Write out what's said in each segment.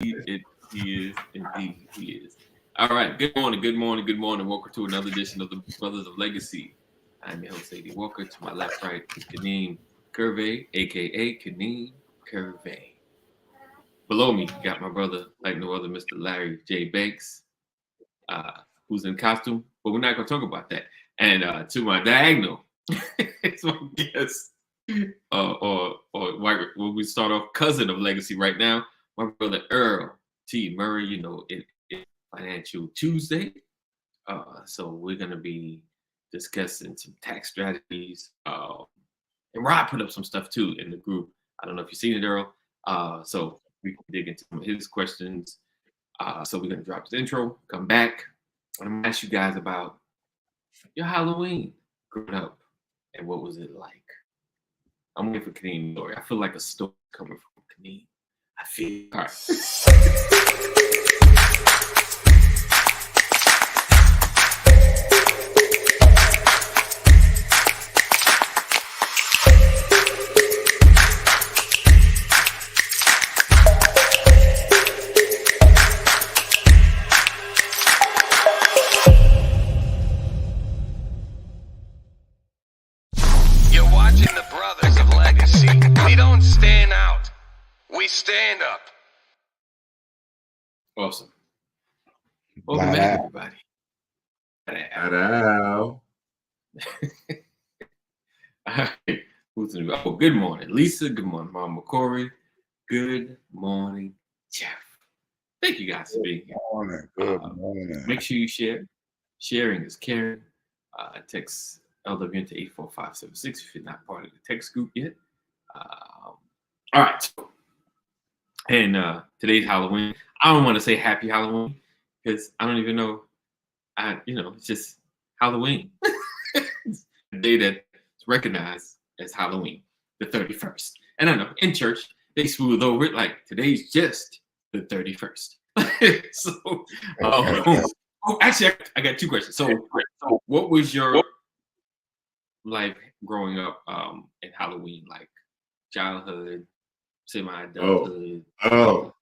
He is. Indeed, he is. All right. Good morning. Good morning. Good morning. Welcome to another edition of the Brothers of Legacy. I'm your host, Sadie Walker. To my left, right, is Kaneem Curvey, aka Kaneem Curvey. Below me, you got my brother, like no other, Mr. Larry J. Banks, uh, who's in costume, but we're not going to talk about that. And to my diagonal, it's my guest, when we start off, cousin of Legacy right now, my brother Earl T. Murray. It's Financial Tuesday, so we're going to be discussing some tax strategies. And Rob put up some stuff too in the group. I don't know if you've seen it, Earl. So we can dig into some of his questions. So we're going to drop this intro, come back. I'm going to ask you guys about your Halloween growing up and what was it like. I'm waiting for Kaneem's story. I feel like a story coming from Kaneem. I feel all right. Stand up. Awesome. Welcome back, everybody. Hello. All right. Who's new? Oh, good morning, Lisa. Good morning, Mama Corey. Good morning, Jeff. Thank you guys for being here. Good morning. Make sure you share. Sharing is caring. Text LWN to 84576 if you're not part of the text group yet. All right. And today's Halloween. I don't want to say Happy Halloween because I don't even know. It's just Halloween. It's a day that's recognized as Halloween, the 31st. And I know in church they smooth over it like today's just the 31st. Actually, I got two questions. So what was your life growing up in Halloween, like childhood? Semi-adulthood. Well,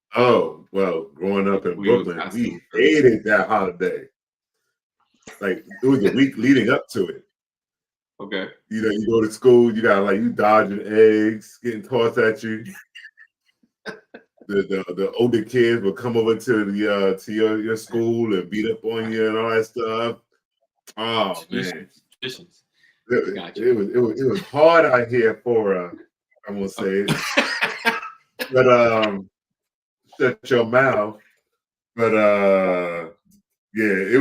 growing up in Brooklyn, we hated that holiday. Like it was a week leading up to it. Okay. You go to school, you got you dodging eggs, getting tossed at you. The older kids would come over to your school and beat up on you and all that stuff. Oh man. It was hard out here for I'm gonna say it. But shut your mouth. But it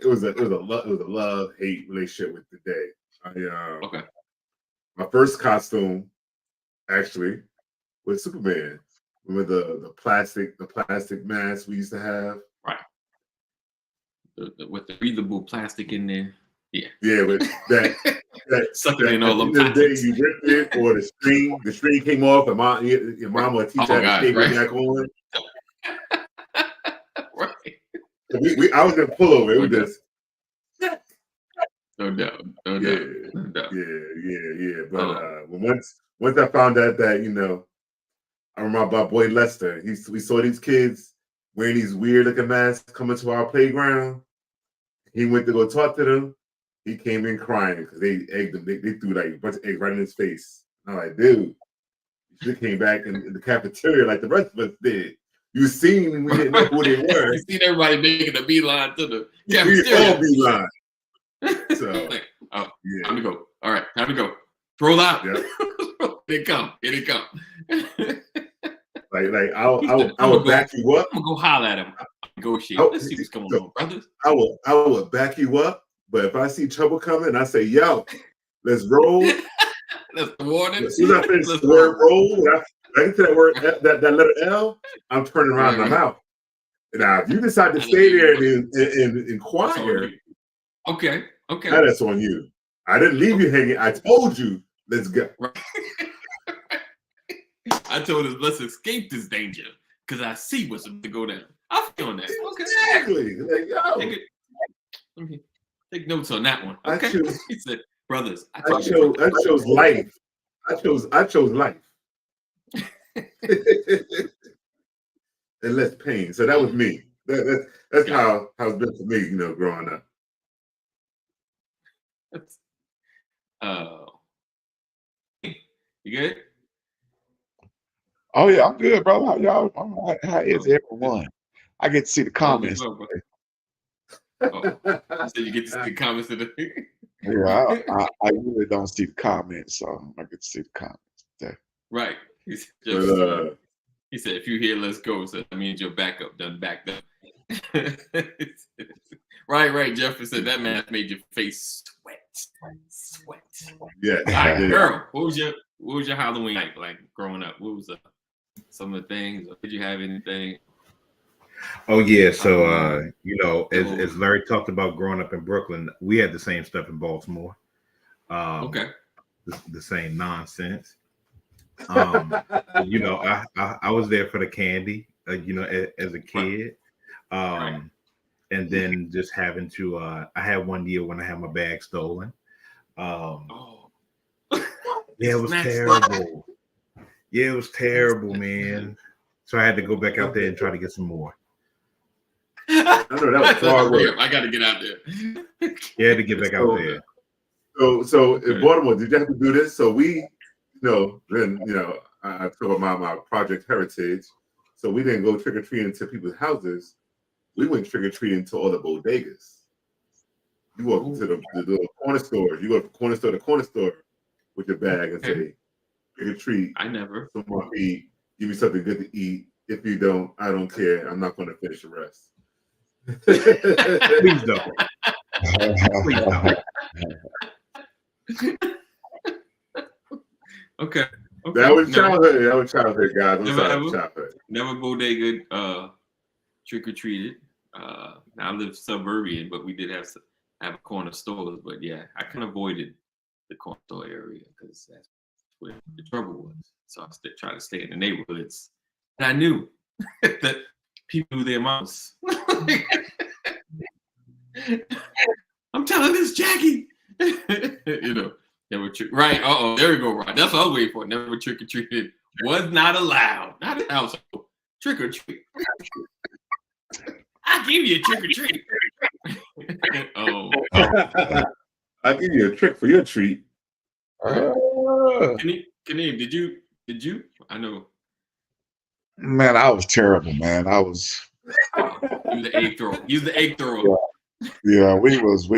was a love-hate relationship with the day. My first costume actually was Superman. Remember the plastic mask we used to have? Right. With the breathable plastic in there. Yeah. Yeah, with that sucking in all the day you ripped it, or the string came off, and your mom or teacher had to tape it back on. Right. I was gonna pull over. It was just no doubt. Yeah. But once I found out that I remember my boy Lester. We saw these kids wearing these weird looking masks coming to our playground. He went to go talk to them. He came in crying because they egged him. They threw a bunch of eggs right in his face. I'm like, dude, you should have came back in the cafeteria like the rest of us did. You seen we didn't know who they were. You seen everybody making a beeline to the cafeteria. We all beeline. So, time to go. All right, time to go. Roll out. Yep. Here it come. I would back you up. I'm gonna go holler at him. Negotiate. Let's see what's going on, brothers. I would back you up. But if I see trouble coming, I say, yo, let's roll. That's the warning. As soon as I finish the word roll, when I get to that word, that letter L, I'm turning around and I'm out. Now, if you decide to stay there and inquire, okay. That's on you. I didn't leave you hanging. I told you, let's go. Right. I told us, let's escape this danger because I see what's about to go down. I feel that. Okay. Exactly. Like, yo. Take notes on that one. Okay. He said, brothers. I chose life. I chose life. and less pain. So that was me. That's how it's been for me, you know, growing up. Uh, you good? Oh yeah, I'm good, bro. How y'all? How is Oh, everyone? I get to see the all is comments. well, bro. Oh, you said you get to see the comments of the. Yeah, I really don't see the comments, so I get to see the comments. There. Right. He said, But he said, if you hear "let's go," so that means your backup done backed up. Right. Jeffrey said that math made your face sweat. yes, All right, yeah. Earl, what was your Halloween night like growing up? What was some of the things? Or did you have anything? Oh yeah, so Halloween? you know, as Larry talked about growing up in Brooklyn, we had the same stuff in Baltimore. Okay. The same nonsense. You know, I was there for the candy, you know, as a kid. Right. And then just having to I had one year when I had my bag stolen. Oh, Yeah, it was terrible. Yeah, it was terrible, man. So I had to go back out there and try to get some more. I know that was hard work. I got to get out there. You had to get back out there. So in Baltimore, did you have to do this? So we, you know, then I talk about my project heritage. So we didn't go trick or treating to people's houses. We went trick or treating to all the bodegas. You walk into the little corner stores. You go from corner store to corner store with your bag and say, trick or treat. I never. Someone eat. Give me something good to eat. If you don't, I don't care. I'm not going to finish the rest. Please don't. Please don't. Okay. That was childhood. That was childhood, guys. Never bodega trick or treated. Now I live suburban, but we did have a corner stores. But yeah, I kind of avoided the corner store area because that's where the trouble was. So I tried to stay in the neighborhoods. And I knew that people knew their moms. I'm telling this Jackie. You know, never right. There we go. Right. That's what I was waiting for. Never trick or treated. Was not allowed. Not in household. Trick or treat. I'll give you a trick or treat. I'll give you a trick for your treat. Kaneem, did you? I know. Man, I was terrible, man. I was. You the egg thrower. You the egg thrower. Yeah, we was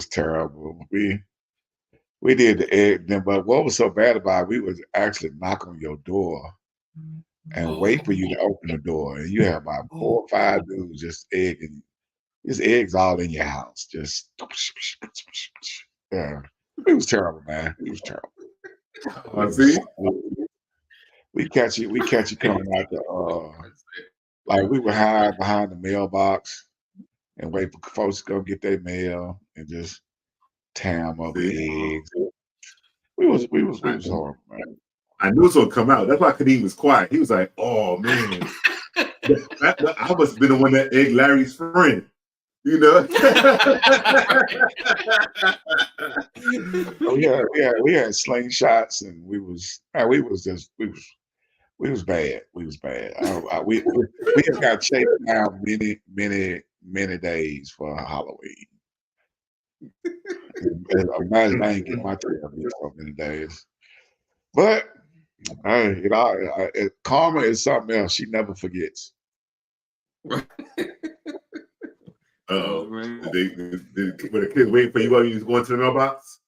terrible. We did the egg, but what was so bad about it, we would actually knock on your door and wait for you to open the door. And you have about 4 or 5 dudes just eggs all in your house. Just yeah. It was terrible, man. It was terrible. See? We catch you coming out the like we would hide behind the mailbox and wait for folks to go get their mail and just tam up eggs. We was horrible, man. I knew it was gonna come out. That's why Kadeem was quiet. He was like, "Oh man, I must have been the one that egged Larry's friend." You know? we had slingshots, and we was bad. We was bad. We just got chased down many days for Halloween. Imagine I ain't get my tail beat so many days. But karma is something else. She never forgets. Were the kids waiting for you while you was going to the mailbox?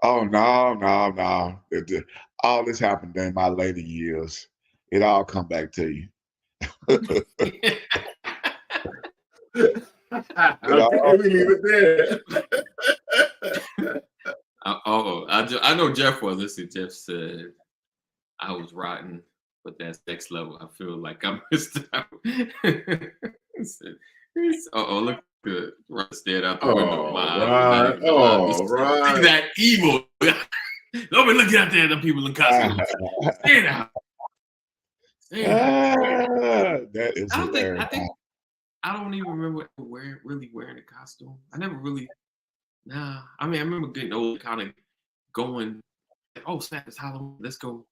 Oh no. All this happened during my later years. It all come back to you. We leave it there. I know Jeff was listening. Jeff said I was rotten, but that's next level. I feel like I missed out. Look good. Right, stared out the window. Right. See that evil. Don't be looking out there at the people in costumes. Stand out. That is hilarious. I don't even remember really wearing a costume. I never really. Nah. I mean, I remember getting old, kind of going. Oh, snap! It's Halloween. Let's go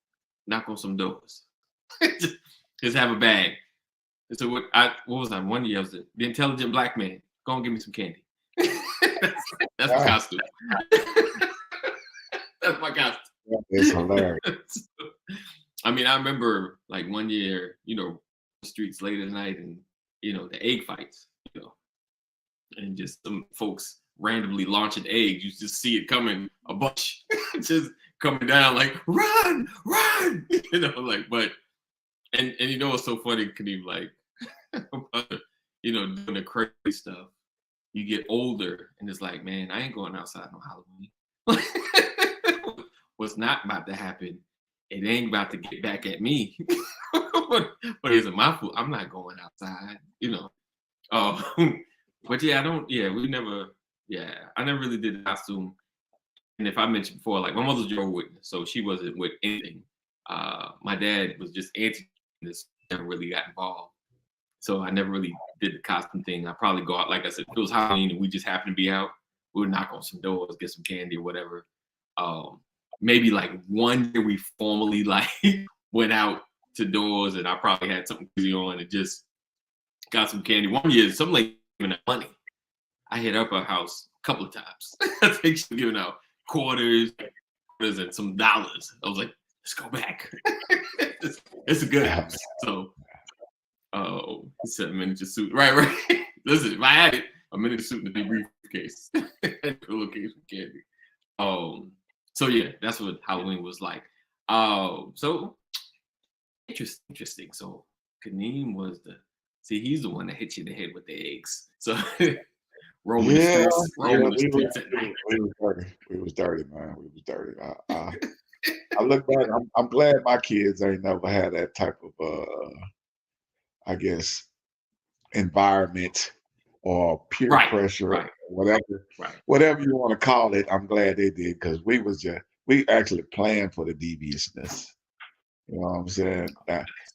knock on some doors. Just have a bag. And so what was I? One year I was the intelligent black man. Go and give me some candy. That's my costume. That's my costume. It's hilarious. I mean, I remember like one year, the streets late at night and the egg fights, and just some folks randomly launching eggs. You just see it coming a bunch, just coming down like run, but and it's so funny, Kadeem, like doing the crazy stuff. You get older and it's like, man, I ain't going outside on Halloween. What's not about to happen? It ain't about to get back at me. But it's my fault. I'm not going outside, but yeah, I never really did the costume. And if I mentioned before, like my mother's Jehovah's Witness, so she wasn't with anything. My dad was just anti this, never really got involved. So I never really did the costume thing. I probably go out, like I said, if it was Halloween and we just happened to be out, we would knock on some doors, get some candy or whatever. Maybe like one year we formally like went out to doors and I probably had something crazy on and just got some candy. One year, some lady giving out money. I hit up her house a couple of times. I think she was giving out quarters and some dollars. I was like, let's go back. It's a good house. So, he said a miniature suit. Right. Listen, if I had it, a miniature suit in a big briefcase. Pillowcase with candy. So yeah, that's what Halloween was like. So interesting. So Kaneem was he's the one that hit you in the head with the eggs. So roaming the streets at night. We was dirty, man. We was dirty. I look back. I'm glad my kids ain't never had that type of I guess environment or peer pressure, or whatever you want to call it. I'm glad they did, because we actually planned for the deviousness. You know what I'm saying?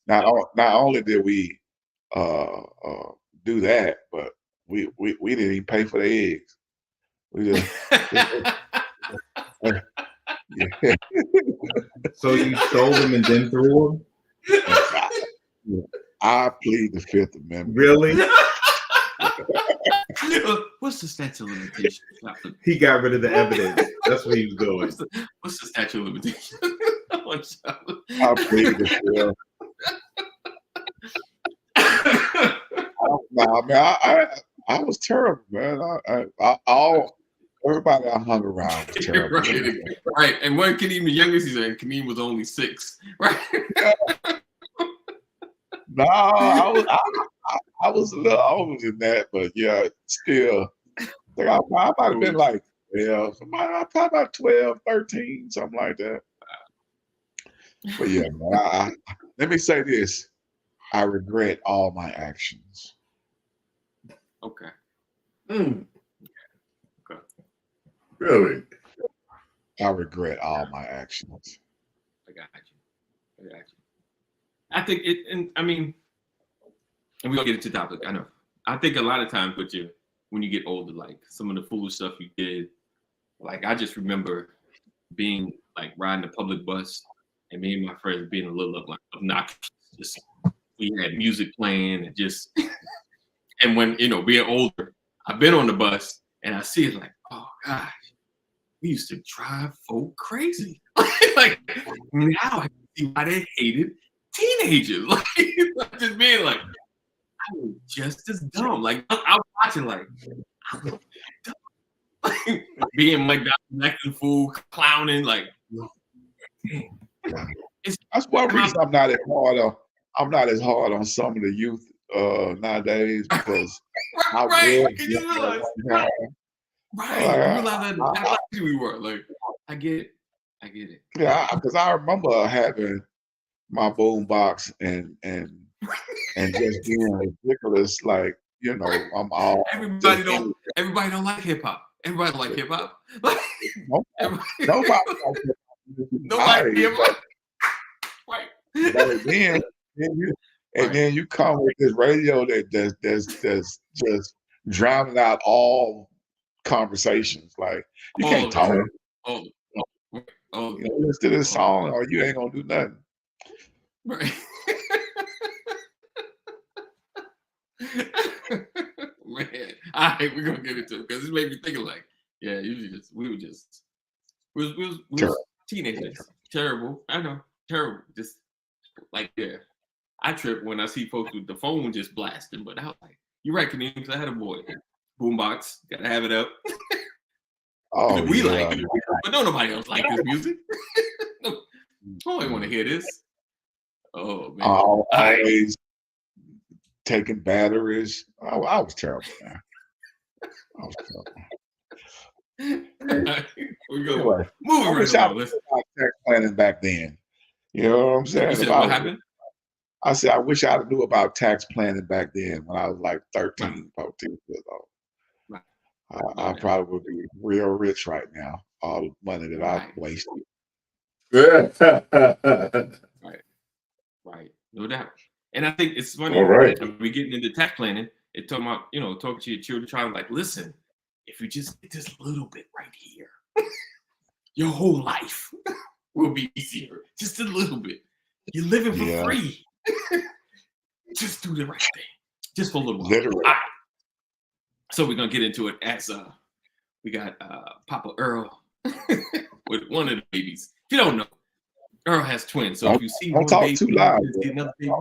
Not only did we do that, but we didn't even pay for the eggs. We just yeah. So you stole them and then threw them? I plead the Fifth Amendment. Really? What's the statute of limitations? He got rid of the evidence. That's what he was doing. What's the statute of limitations? I plead the Fifth. I was terrible, man. Everybody I hung around was terrible. Right. And when Kaneem was youngest, he said Kaneem was only 6. Right. No, I was a little older than that, but yeah, still. I might have been like 12, probably about 12, 13, something like that. But yeah, man, let me say this. I regret all my actions. Okay. Okay. Really? I regret all my actions. I got you. I think it, and I mean, and we're gonna get into the topic. I know. I think a lot of times when you get older, like some of the foolish stuff you did, like I just remember being like riding a public bus and me and my friends being a little obnoxious. Just we had music playing and just and when being older, I've been on the bus and I see it like, oh gosh, we used to drive folk crazy. Like now I see why they hated teenagers. Like just being like, I was just as dumb. Like I was watching like I was dumb. Like, being like that acting fool, clowning, like that's one reason I'm not as hard on some of the youth nowadays, because right. Can you realize? Right. You realize that we were like, I get it. Yeah, because I remember having my boom box and just being ridiculous, like I'm all everybody don't like hip hop. Everybody don't like hip hop. Nobody like hip hop. Right. Then you come with this radio that's just drowning out all conversations. Like you can't talk. Listen to this song or you ain't gonna do nothing. Right. Man, all right, we're gonna get into it because this made me thinking like, yeah, we was Terrible. teenagers. Terrible. I know. Terrible. Just like yeah. I trip when I see folks with the phone just blasting, but I was like, you're right, because I had a boy. Boombox, gotta have it up. Oh We yeah. like it, but don't nobody else like this music. No, I want to hear this. Oh man. Always taking batteries. Oh, I was terrible, man. I was terrible. We go. Anyway, Moving I right wish I along. knew Let's, about tax planning back then. You know what I'm you saying? said If what happened? I said I wish I knew about tax planning back then when I was like 13, Right. 14 years old. Right. I probably would be real rich right now. All the money that I've Right. wasted. Right. No doubt. And I think it's funny. All right. When we getting into tax planning, it talking about, talking to your children, trying to like, listen, if you just get this little bit right here, your whole life will be easier. Just a little bit. You're living for Yeah. free. Just do the right thing. Just for a little while. Literally. All right. So we're gonna get into it as we got Papa Earl with one of the babies. If you don't know, Earl has twins. So if you see Don't one talk baby, too loud. you see another baby.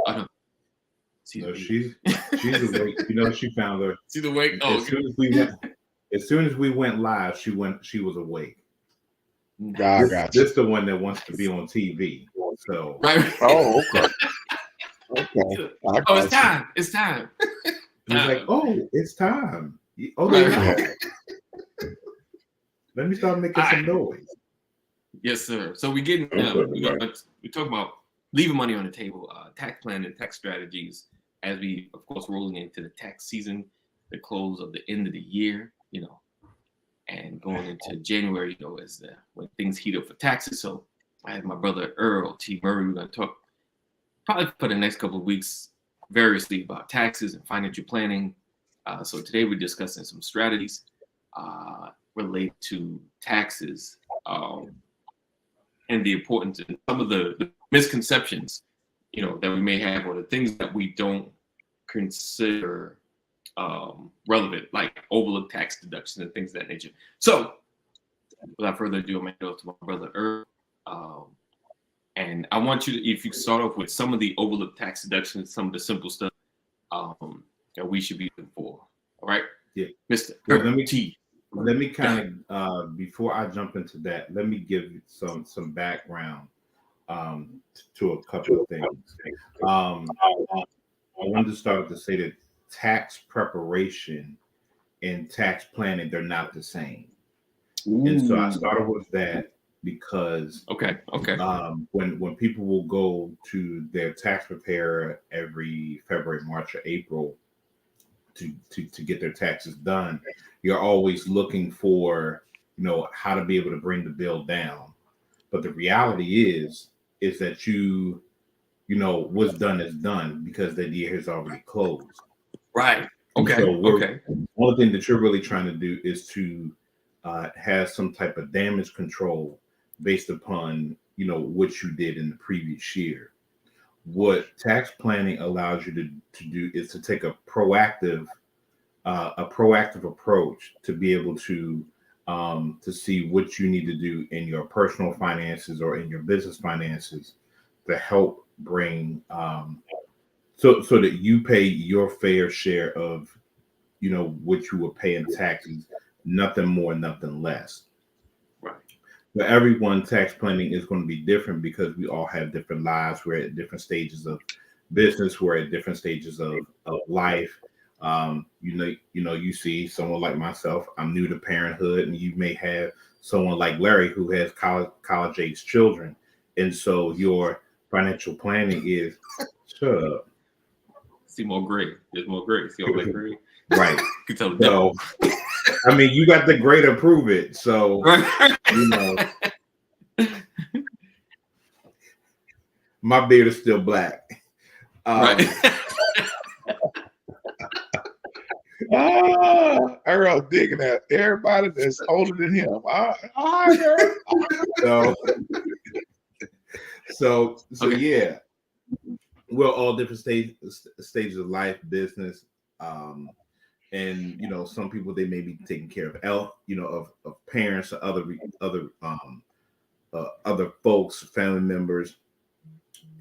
I don't. See the So baby. she's awake. She found her. See the wake. Oh, As soon as we went live, she was awake. I got you. This the one that wants to be on TV. So right. Oh, okay. Okay. Oh, it's time. It's time. he's like, oh, it's time. Oh, Right. Let me start making some noise. Yes, sir. So we getting we talk about leaving money on the table, tax planning and tax strategies as we, of course, rolling into the tax season, the close of the end of the year, and going into January, as when things heat up for taxes. So I have my brother Earl T. Murray. We're going to talk probably for the next couple of weeks variously about taxes and financial planning. So today we're discussing some strategies related to taxes and the importance and some of the misconceptions, that we may have, or the things that we don't consider relevant, like overlooked tax deductions and things of that nature. So without further ado, I'm going to go to my brother Earl. And I want you to, if you start off with some of the overlooked tax deductions, some of the simple stuff that we should be looking for. All right? Yeah. Mr. Well, Earl. let me kind of before I jump into that, let me give some background to a couple of things. I wanted to start to say that tax preparation and tax planning, they're not the same. Ooh. And so I started with that because Okay. when people will go to their tax preparer every February, March, or April to get their taxes done, you're always looking for how to be able to bring the bill down. But the reality is that what's done is done because the year has already closed. Right. Okay. So Okay. One thing that you're really trying to do is to have some type of damage control based upon what you did in the previous year. What tax planning allows you to do is to take a proactive approach to be able to see what you need to do in your personal finances or in your business finances to help bring so that you pay your fair share of what you will pay in taxes, nothing more, nothing less. Right. But everyone, tax planning is going to be different because we all have different lives. We're at different stages of business. We're at different stages of life. You see someone like myself, I'm new to parenthood, and you may have someone like Larry who has college age children. And so your financial planning is shut up. See more gray. There's more gray. See all that gray? Right. You can tell the So, I mean, you got the gray to prove it. So, my beard is still black. Right. Earl digging at everybody that's older than him. All right, Earl. So Okay. yeah. Well, all different stages of life, business, and some people they may be taking care of health, of parents or other folks, family members,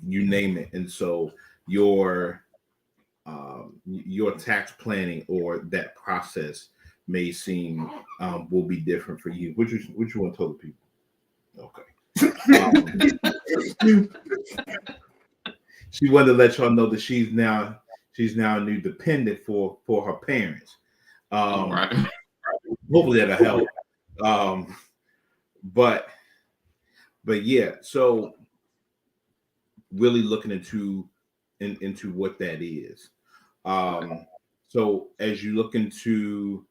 you name it. And so your tax planning or that process may seem will be different for you. Which you want to tell the people? Okay. She wanted to let y'all know that she's now a new dependent for her parents. Right. Hopefully that'll help. But yeah, so really looking into what that is. So as you look into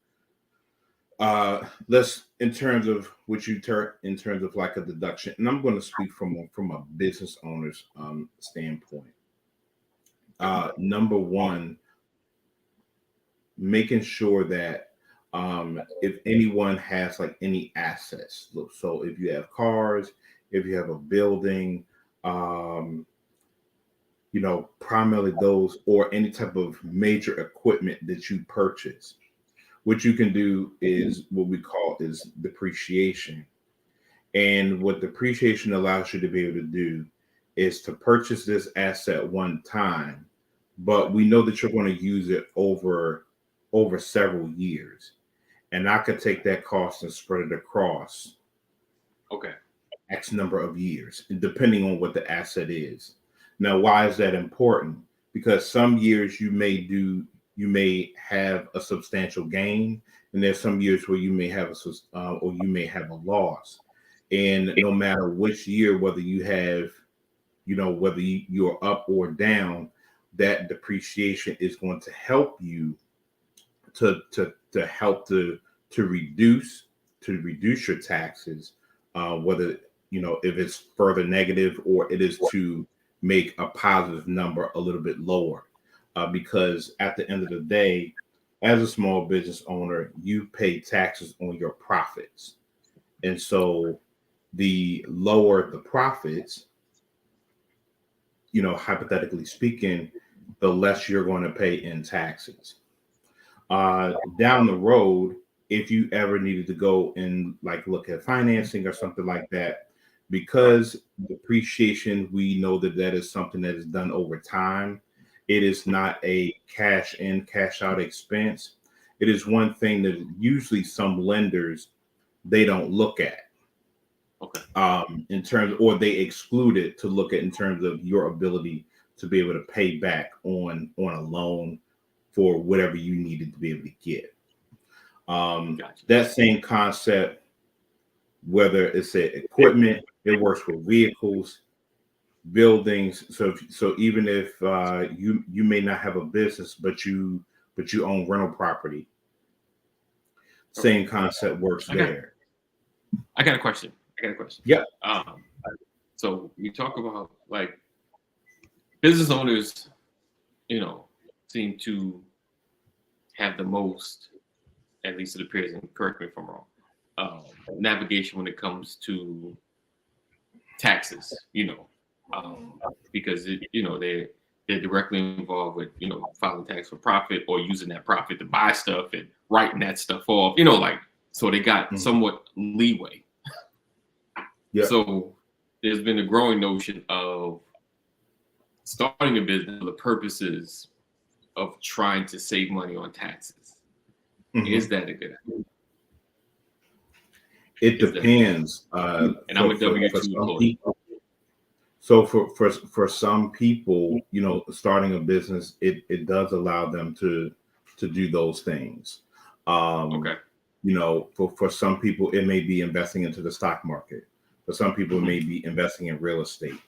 let's in terms of what you in terms of like a deduction, and I'm going to speak from a business owner's standpoint. Number one, making sure that if anyone has like any assets, so if you have cars, if you have a building, primarily those, or any type of major equipment that you purchase, what you can do is what we call is depreciation. And what depreciation allows you to be able to do is to purchase this asset one time, but we know that you're going to use it over several years. And I could take that cost and spread it across X number of years, depending on what the asset is. Now, why is that important? Because some years you may have a substantial gain, and there's some years where you may have a loss. And no matter which year, whether you have, whether you're up or down, that depreciation is going to help you to help to reduce your taxes, whether if it's further negative or it is to make a positive number a little bit lower, because at the end of the day, as a small business owner, you pay taxes on your profits, and so the lower the profits, hypothetically speaking, the less you're going to pay in taxes. Down the road, if you ever needed to go and like look at financing or something like that, because depreciation, we know that is something that is done over time. It is not a cash in, cash out expense. It is one thing that usually some lenders, they don't look at. In terms, or they exclude it to look at in terms of your ability to be able to pay back on a loan for whatever you needed to be able to get. Gotcha. That same concept, whether it's equipment, it works with vehicles, buildings. So even if you may not have a business, but you own rental property, same concept works there. I got a question. Yeah. So we talk about like business owners, seem to have the most, at least it appears, and correct me if I'm wrong, navigation when it comes to taxes, because they're directly involved with, filing tax for profit or using that profit to buy stuff and writing that stuff off, so they got somewhat leeway. Yeah. So there's been a growing notion of starting a business for the purposes of trying to save money on taxes. Is that a good idea? It depends. And I'm a W-2 employee. So for some people, starting a business, it does allow them to do those things. For some people, it may be investing into the stock market. For some people, it may be investing in real estate.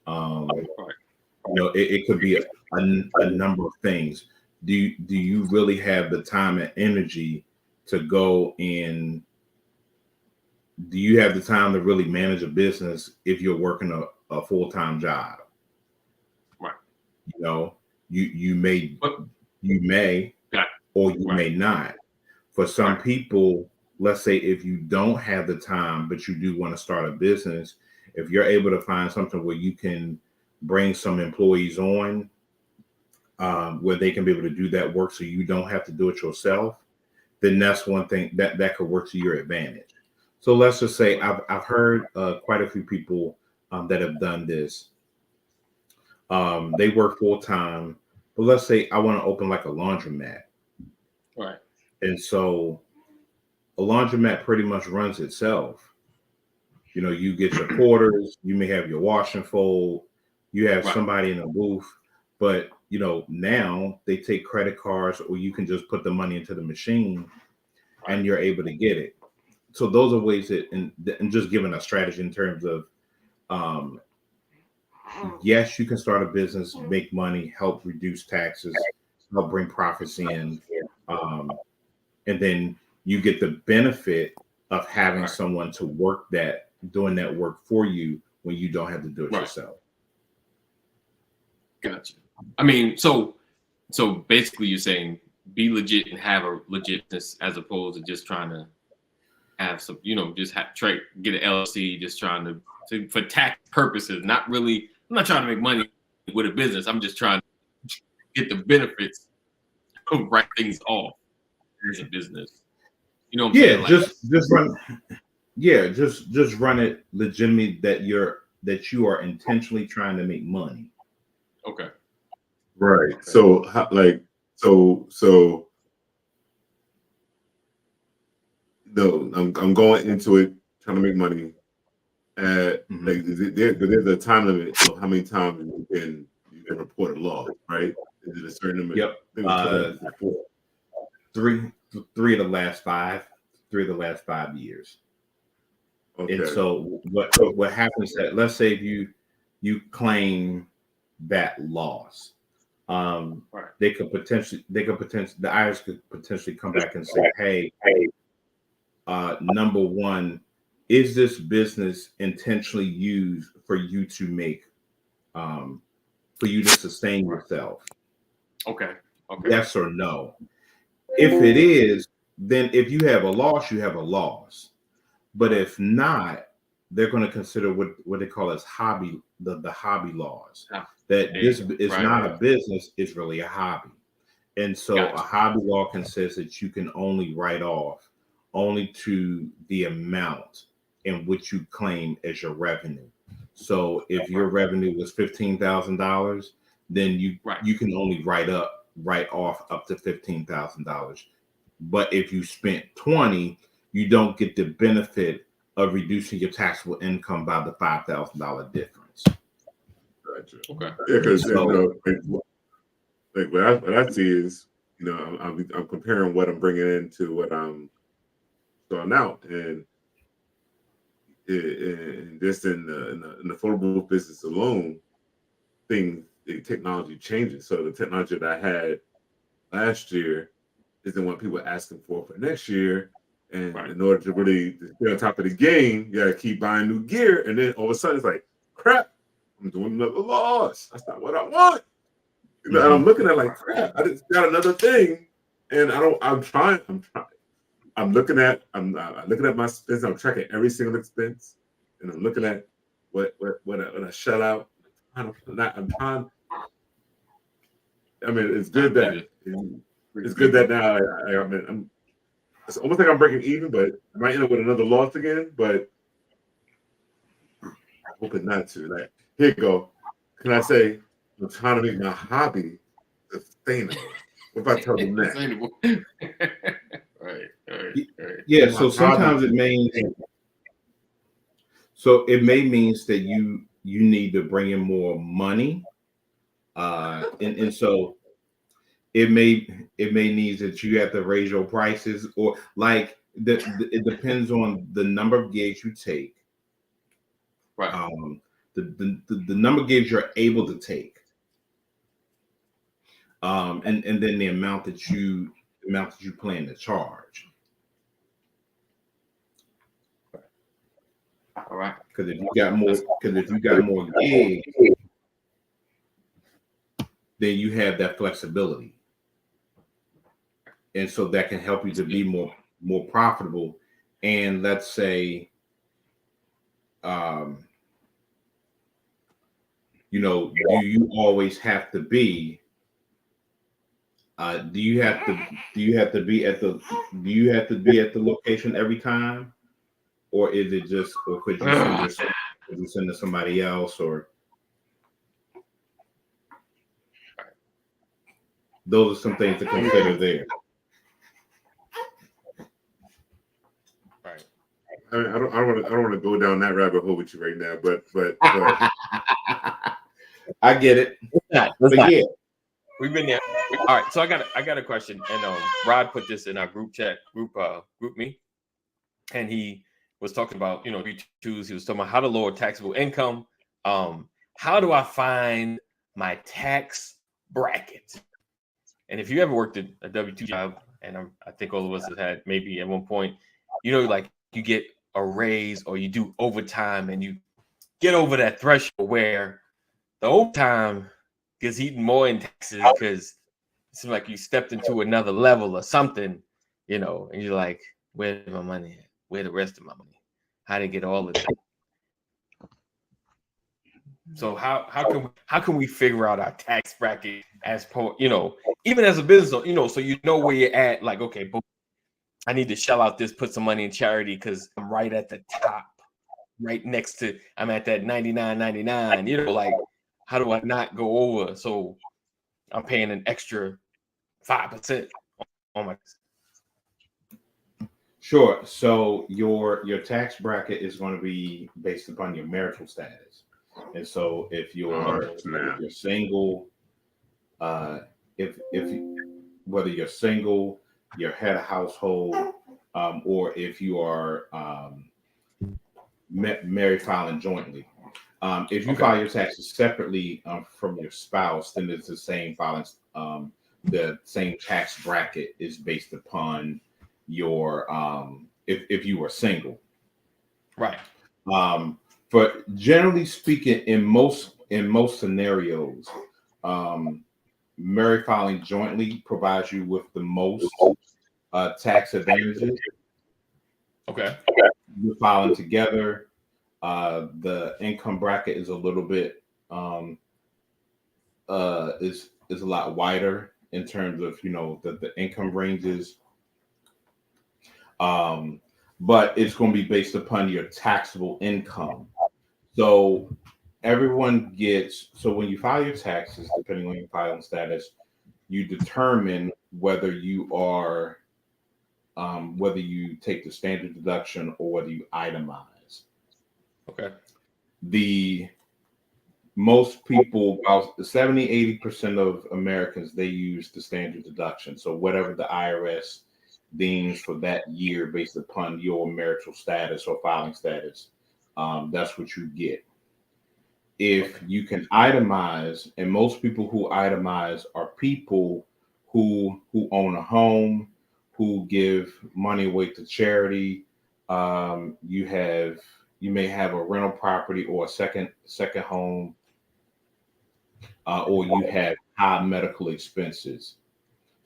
It could be a number of things. Do you really have the time and energy to go in? Do you have the time to really manage a business if you're working a full-time job? Right. You may or you may not. For some people, let's say if you don't have the time, but you do want to start a business, if you're able to find something where you can bring some employees on where they can be able to do that work so you don't have to do it yourself, then that's one thing that could work to your advantage. So let's just say I've heard quite a few people that have done this. They work full time, but let's say I want to open like a laundromat. Right. And so a laundromat pretty much runs itself. You know, you get your quarters, you may have your wash and fold, you have Right. somebody in a booth, but you know, now they take credit cards or you can just put the money into the machine and you're able to get it. So those are ways that, and just giving a strategy in terms of, yes, you can start a business, make money, help reduce taxes, help bring profits in, and then you get the benefit of having someone to work doing that work for you when you don't have to do it yourself. Gotcha. I mean, so basically, you're saying be legit and have a legitness as opposed to just trying to have some, just try get an LLC, just trying to for tax purposes. Not really. I'm not trying to make money with a business. I'm just trying to get the benefits of write things off as a business. You know what I'm saying? Just run. Yeah, just run it legitimately that you are intentionally trying to make money. Okay. Right. Okay. So no, I'm going into it trying to make money. Like there's a time limit of how many times you can report a loss, right? Is it a certain number? Yep. I think we talked about this before. Three of the last 5 years. Okay. And so what happens that, let's say if you claim that loss, they could potentially the IRS could potentially come back and say, hey, number one, is this business intentionally used for you to make for you to sustain yourself? Okay. Yes or no. If it is, then if you have a loss, you have a loss. But if not, they're going to consider what they call as hobby, the hobby laws. That this is not a business, it's really a hobby. And so a hobby law consists that you can only write off only to the amount in which you claim as your revenue. So if your revenue was $15,000, then you can only write off up to $15,000. But if you spent 20, you don't get the benefit of reducing your taxable income by the $5,000 difference. Gotcha. Okay. Yeah, because like what I see is, I'm comparing what I'm bringing in to what I'm throwing out, and just in the affordable business alone, the technology changes. So the technology that I had last year isn't what people are asking for next year. And in order to really stay on top of the game, you gotta keep buying new gear. And then all of a sudden it's like, crap, I'm doing another loss. That's not what I want. And I'm looking at like, crap, I just got another thing. And I'm looking at my expense. I'm tracking every single expense. And I'm looking at what I shut out. It's good that now it's almost like I'm breaking even, but I might end up with another loss again. But I'm hoping not to. Like, here you go. Can I say I'm trying to make my hobby sustainable? What if I tell them that? Right. Yeah. So sometimes it may means that you need to bring in more money, and so it may need that you have to raise your prices, or like it depends on the number of gigs you take, right? The number of gigs you're able to take, and then the amount that you plan to charge. All right. Because if you got more gigs, then you have that flexibility. And so that can help you to be more profitable. And let's say do you always have to be? Do you have to be at the location every time, or is it just, or could you send to somebody else, or those are some things to consider there. Right. I don't want to go down that rabbit hole with you right now, but I get it. But yeah, we've been there. All right, so I got a question, and Rod put this in our group chat, group me, and he was talking about, he was talking about how to lower taxable income. How do I find my tax bracket? And if you ever worked at a W-2 job, and I think all of us have had maybe at one point, like you get a raise or you do overtime and you get over that threshold where the overtime gets eaten more in taxes because it seems like you stepped into another level or something, and you're like, where's my money at? Where the rest of my money? How to get all of it? So how can we figure out our tax bracket as even as a business, so where you're at, like, okay, boom, I need to shell out this, put some money in charity because I'm right at the top, right next to, I'm at that 99.99, like, how do I not go over? So I'm paying an extra 5% on my. Sure. So your tax bracket is going to be based upon your marital status. And so if you're single, if whether you're single, you're head of household, or if you are married filing jointly. If you file your taxes separately from your spouse, then it's the same filing. The same tax bracket is based upon your if you were single, right? But generally speaking, in most scenarios, married filing jointly provides you with the most tax advantages. Okay. You're filing together. The income bracket is a little bit is a lot wider in terms of the income ranges. But it's going to be based upon your taxable income. So everyone gets, so when you file your taxes, depending on your filing status, you determine whether you are whether you take the standard deduction or whether you itemize. Okay. Most people, about 70-80% of Americans, they use the standard deduction. So whatever the IRS deems for that year based upon your marital status or filing status, that's what you get. If you can itemize, and most people who itemize are people who own a home, who give money away to charity. You may have a rental property or a second home, or you have high medical expenses.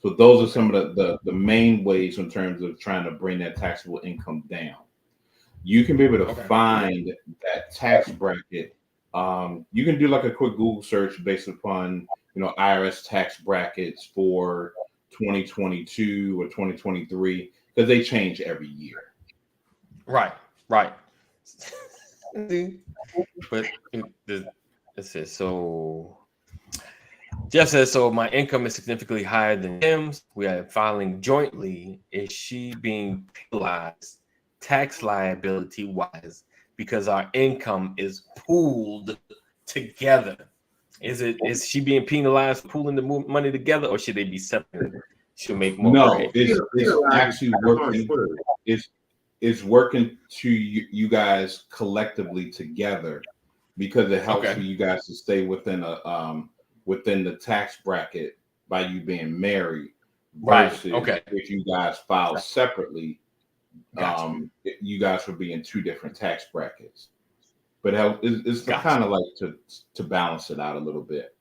So those are some of the main ways in terms of trying to bring that taxable income down. You can be able to find that tax bracket. You can do like a quick Google search based upon IRS tax brackets for 2022 or 2023 because they change every year. Right. But it says so. Jeff says, so my income is significantly higher than Tim's. We are filing jointly. Is she being penalized tax liability wise because our income is pooled together? Is she being penalized for pooling the money together, or should they be separate? She'll make more. No, it's actually working. It's working to you guys collectively together because it helps for you guys to stay within the tax bracket by you being married. Versus if you guys file separately, you guys would be in two different tax brackets. But it's kind of like to balance it out a little bit.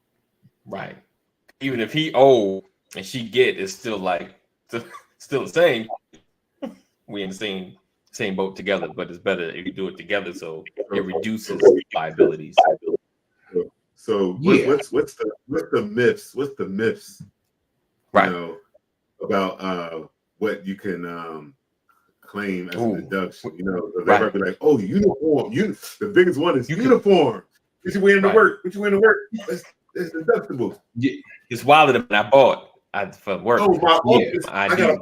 Right. Even if he owe and she get, it's still like still the same. We in the same boat together, but it's better if you do it together so it reduces liabilities. So Yeah. what's the myths? What's the myths? Right. About what you can claim as a Ooh. deduction. Right. Everybody be like, "Oh, uniform." The biggest one is You can- uniform. What you wearing to Right. work? What you wearing to work? That's deductible. It's wilder than I bought for work. Oh, my Yeah. office. My I got an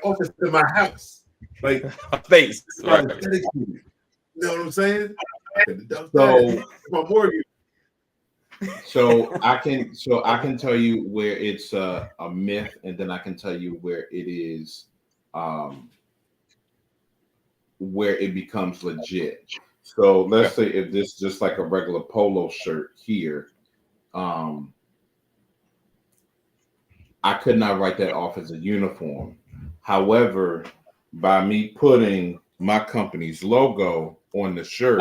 office in my house. Like face. right. Right. Dedicated. You know what I'm saying? I can deduct So that. My mortgage. So I can tell you where it's a myth, and then I can tell you where it is, where it becomes legit. So let's say if this is just like a regular polo shirt here, I could not write that off as a uniform. However, by me putting my company's logo on the shirt,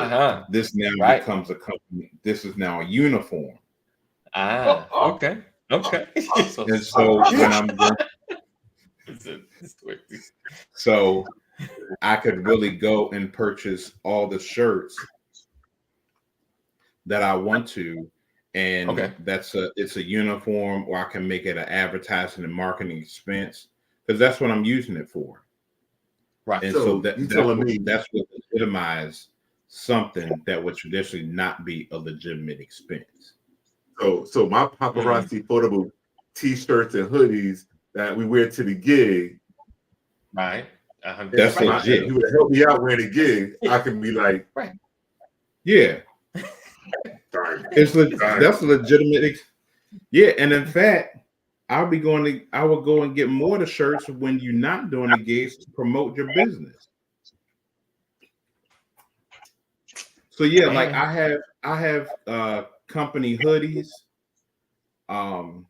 this now becomes a company. This is now a uniform. Okay. And so when I'm going, so I could really go and purchase all the shirts that I want to, and it's a uniform, or I can make it an advertising and marketing expense, because that's what I'm using it for. Right. And So that's what legitimizes something that would traditionally not be a legitimate expense. So my paparazzi photo booth T-shirts and hoodies that we wear to the gig. Right. That's legit. If you would help me out wearing a gig, I can be like, right. Yeah. That's a legitimate. Yeah, and in fact, I would go and get more of the shirts when you're not doing the gigs to promote your business. So yeah, like I have company hoodies. And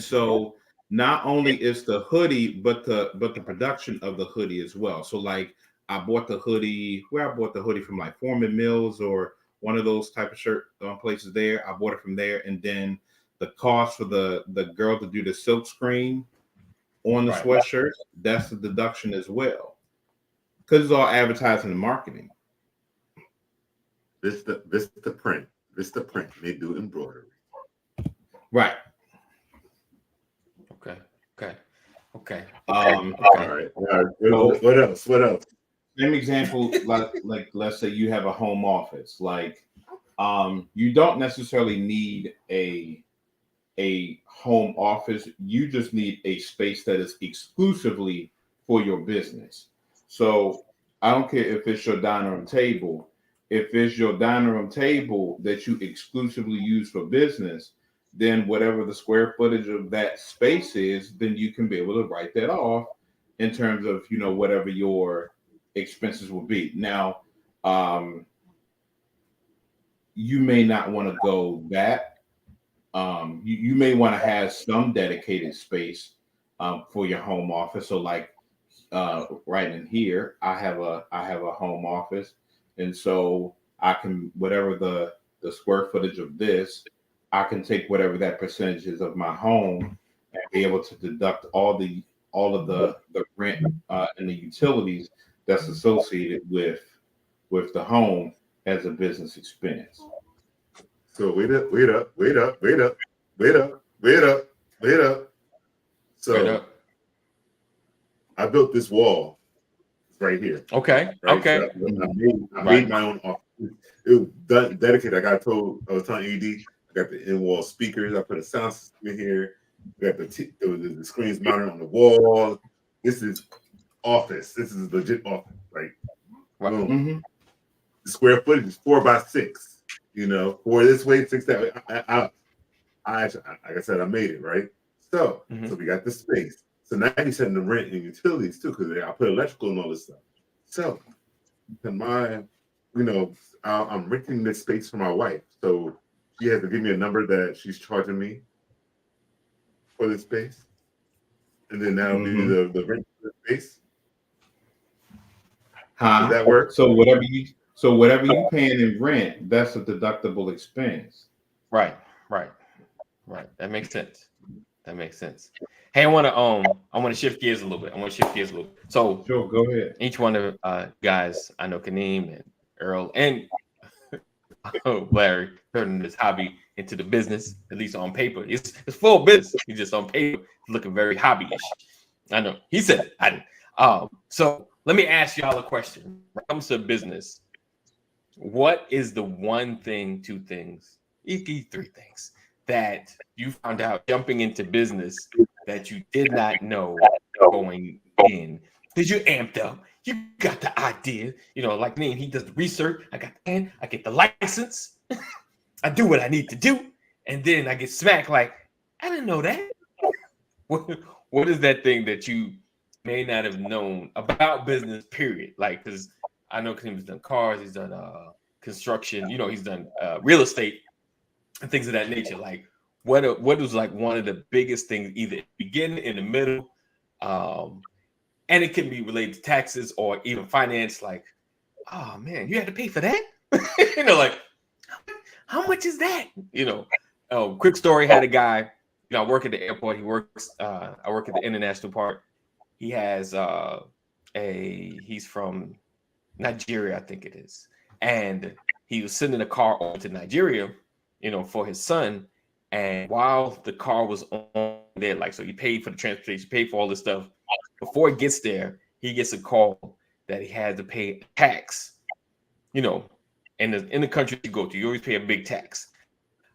so not only is the hoodie, but the production of the hoodie as well. So like I bought the hoodie from, like Foreman Mills or one of those type of shirt places there. I bought it from there, and then the cost for the girl to do the silk screen on the sweatshirt, that's the deduction as well, because it's all advertising and marketing. This the print. They do embroidery. Right. Okay. All right. What else? Same example, like let's say you have a home office. Like, you don't necessarily need a home office. You just need a space that is exclusively for your business. So I don't care if it's your dining room table. If it's your dining room table that you exclusively use for business, then whatever the square footage of that space is, then you can be able to write that off in terms of, whatever your expenses will be. Now, you may not want to go that. You may want to have some dedicated space for your home office. So like right in here, I have a home office, and so I can, whatever the square footage of this, I can take whatever that percentage is of my home and be able to deduct all of the rent and the utilities that's associated with the home as a business expense. So wait up. So I built this wall right here. Okay. Right? Okay. So I made my own office. It was dedicated. I was telling ED, I got the in-wall speakers. I put a sound system in here. We got the screens mounted on the wall. This is office. This is legit office. Like, boom. Mm-hmm. The square footage is 4 by 6. 4 this way, 6 that way. I like I said, I made it right. So we got the space. So now you're setting the rent and utilities too, because I put electrical and all this stuff. So I'm renting this space for my wife. So she has to give me a number that she's charging me for this space. And then that'll be the rent for the space. Does that work? So whatever you paying in rent, that's a deductible expense. Right. That makes sense. Hey, I want to shift gears a little bit. So sure, go ahead. Each one of guys I know, Kaneem and Earl and Larry turning his hobby into the business, at least on paper. It's full business. He's just on paper looking very hobbyish. I know. He said it. I didn't. So let me ask y'all a question. When it comes to business, what is the one thing, two things, three things that you found out jumping into business that you did not know going in? Because you amped up, you got the idea, like me, he does the research, I got the pen, I get the license, I do what I need to do, and then I get smacked like, I didn't know that. What is that thing that you may not have known about business, period? Like, because I know he's done cars, he's done construction, he's done real estate and things of that nature. Like, what was like one of the biggest things, either in the beginning, in the middle, and it can be related to taxes or even finance. Like, oh man, you had to pay for that. Like, how much is that? Quick story. Had a guy. I work at the airport. He works. I work at the international part. He has he's from Nigeria, I think it is, and he was sending a car over to Nigeria, for his son. And while the car was on there, like, so he paid for the transportation, paid for all this stuff. Before it gets there, he gets a call that he had to pay tax. In the country you go to, you always pay a big tax.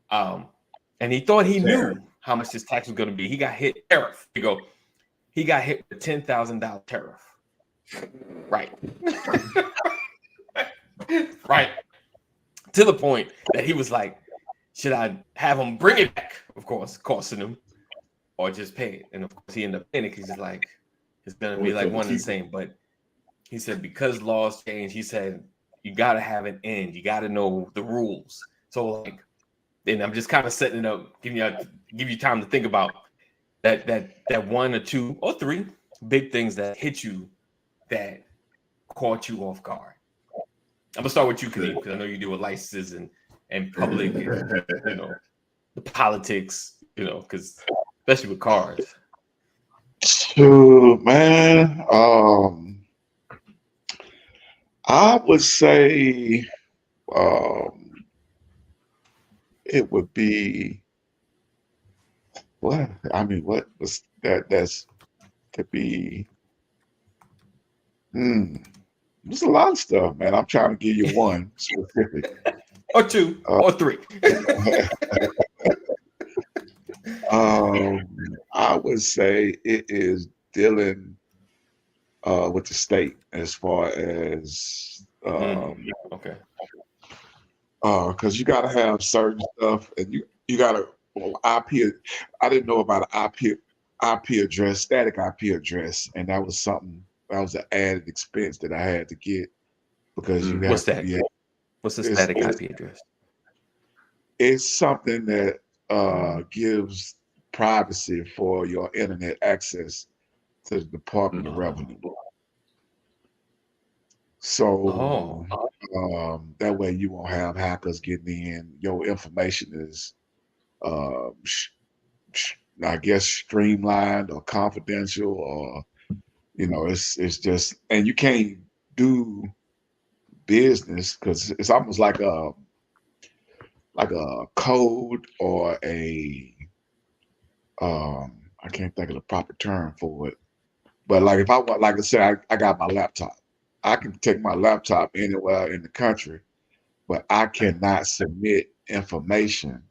And he thought he knew how much this tax was going to be. He got hit tariff. He got hit with a $10,000 tariff. Right. Right. To the point that he was like, should I have him bring it back? Of course, costing him, or just pay it. And of course, he ended up paying it because he's like, it's going to be like one and the same. But he said, because laws change, he said, you got to have an end. You got to know the rules. So, like, and I'm just kind of setting it up, give you time to think about that one or two or three big things that hit you that caught you off guard. I'm gonna start with you, Kadeem, because I know you deal with licenses and public and the politics, because especially with cars. So, man, I would say it would be what was that? That's to be. There's a lot of stuff, man. I'm trying to give you one specific, or two, or three. I would say it is dealing with the state as far as okay. Because you got to have certain stuff, and you got to IP. I didn't know about an IP address, static IP address, and that was something. That was an added expense that I had to get because you have What's to that? be. What's the static IP address? It's something that gives privacy for your internet access to the Department of Revenue. So that way you won't have hackers getting in. Your information is, I guess, streamlined or confidential, or it's just, and you can't do business because it's almost like a code or I can't think of the proper term for it. But like if I want, like I said, I got my laptop. I can take my laptop anywhere in the country, but I cannot submit information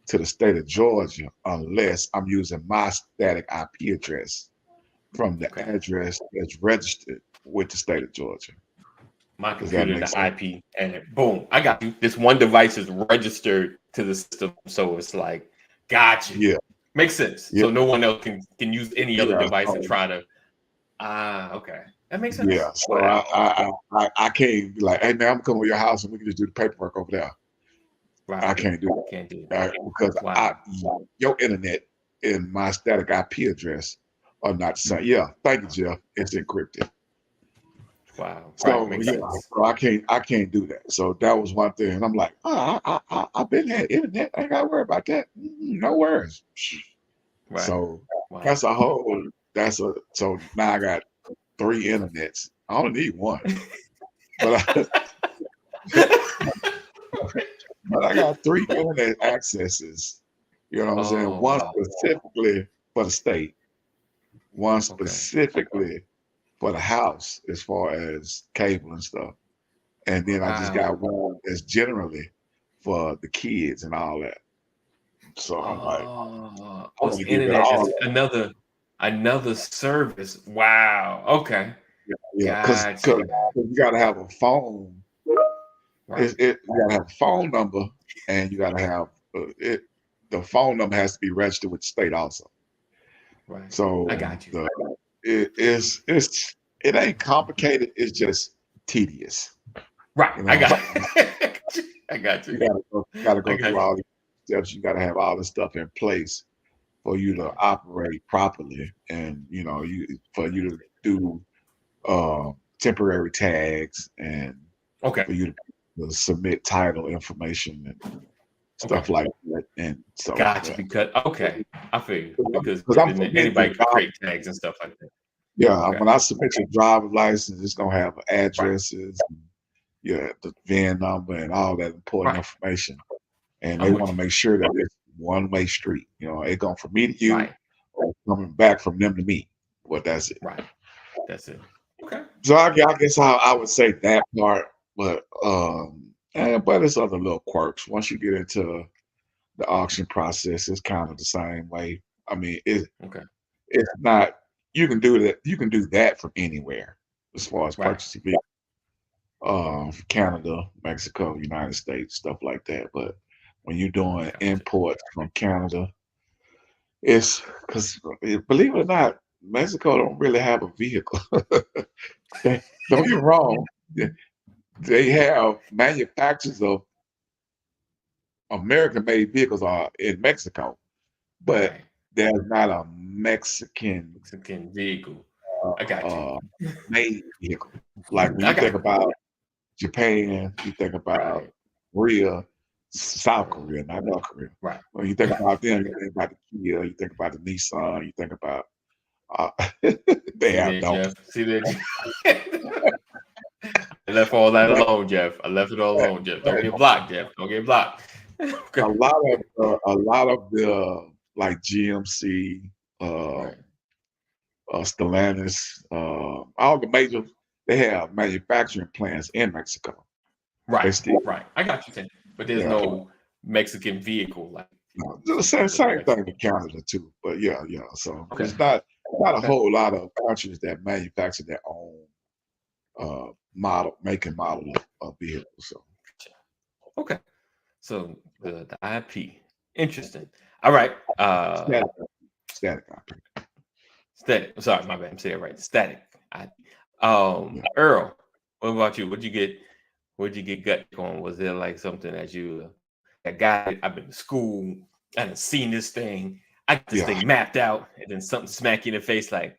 to the state of Georgia unless I'm using my static IP address from the address that's registered with the state of Georgia. My computer, the IP, and boom, I got you. This one device is registered to the system, so it's like, gotcha. Yeah, makes sense. Yeah. So no one else can use any other device and try to. Okay, that makes sense. Yeah, so I can't be like, hey man, I'm coming to your house and we can just do the paperwork over there. Right. I can't do that. Can't do that because your internet and my static IP address are not the same. Yeah, thank you, Jeff. It's encrypted. Wow. So right. So I can't do that. So that was one thing. And I'm like, I've been had internet. I ain't gotta worry about that. No worries. Right. So that's a whole. So now I got 3 internets. I only need one. But But I got 3 internet accesses. You know what I'm saying? Oh, One wow. specifically for the state, one Okay. specifically for the house as far as cable and stuff. And then I just Wow. got one that's generally for the kids and all that. So I'm like, Oh, I it's want to give it internet. all. It's another service. Wow. Okay. Yeah, because Gotcha. you got to have a phone. Right. You got to have a phone number, and you got to have it. The phone number has to be registered with the state also. Right. So I got you. it ain't complicated. It's just tedious. Right. You I know, got I got you you. gotta I go got through you. all these steps. You gotta have all this stuff in place for you to Right. operate properly, and for you to do temporary tags, and Okay. for you to submit title information and Okay. stuff like that. And so, Gotcha. Because I feel you. Because because I'm then submitting anybody your could driver, create tags and stuff like that. yeah, Okay. when I submit your driver's license, it's gonna have Right. addresses, and, yeah, the VIN number, and all that important Right. information. And they I'm with want to you. make sure that it's one-way street. It going from me to you, Right. or coming back from them to me. Well, that's it. Right. That's it. Okay. So I guess I would say that part, but but it's other little quirks. Once you get into the auction process, it's kind of the same way. I mean, Okay. it's not. You can do that. You can do that from anywhere as far as Right. purchasing vehicles. Canada, Mexico, United States, stuff like that. But when you're doing Gotcha. imports from Canada, it's because, believe it or not, Mexico don't really have a vehicle. Don't get me wrong. They have manufacturers of American-made vehicles are in Mexico, but Right. there's not a Mexican Mexican vehicle. I got you. uh, made vehicle. Like when I you think got about Japan, you think about right. Korea, South Right. Korea, not North Korea. Right. When you think about them, you think about the Kia, you think about the Nissan, you think about uh, they See have there, donkeys. Jeff. See there, Jeff. I left all that alone, Jeff. I left it all alone, Jeff. Don't get blocked, Jeff. Don't get blocked. Okay. A lot of the like GMC, Right. Stellantis, all the major, they have manufacturing plants in Mexico. They Right. still, Right. I got you saying. But there's yeah, no Mexican vehicle like the some people in same thing Mexico. with Canada too. But yeah. So Okay. there's not a Okay. whole lot of countries that manufacture their own make and model of vehicles. So Okay. So the IP. Interesting. All right. static IP. Static. Sorry, my bad. I'm saying it right. Static. Yeah. Earl, what about you? What'd you get gut on? Was there like something that you a guy I've been to school, I done seen this thing, I got this Yeah. thing mapped out, and then something smack you in the face like,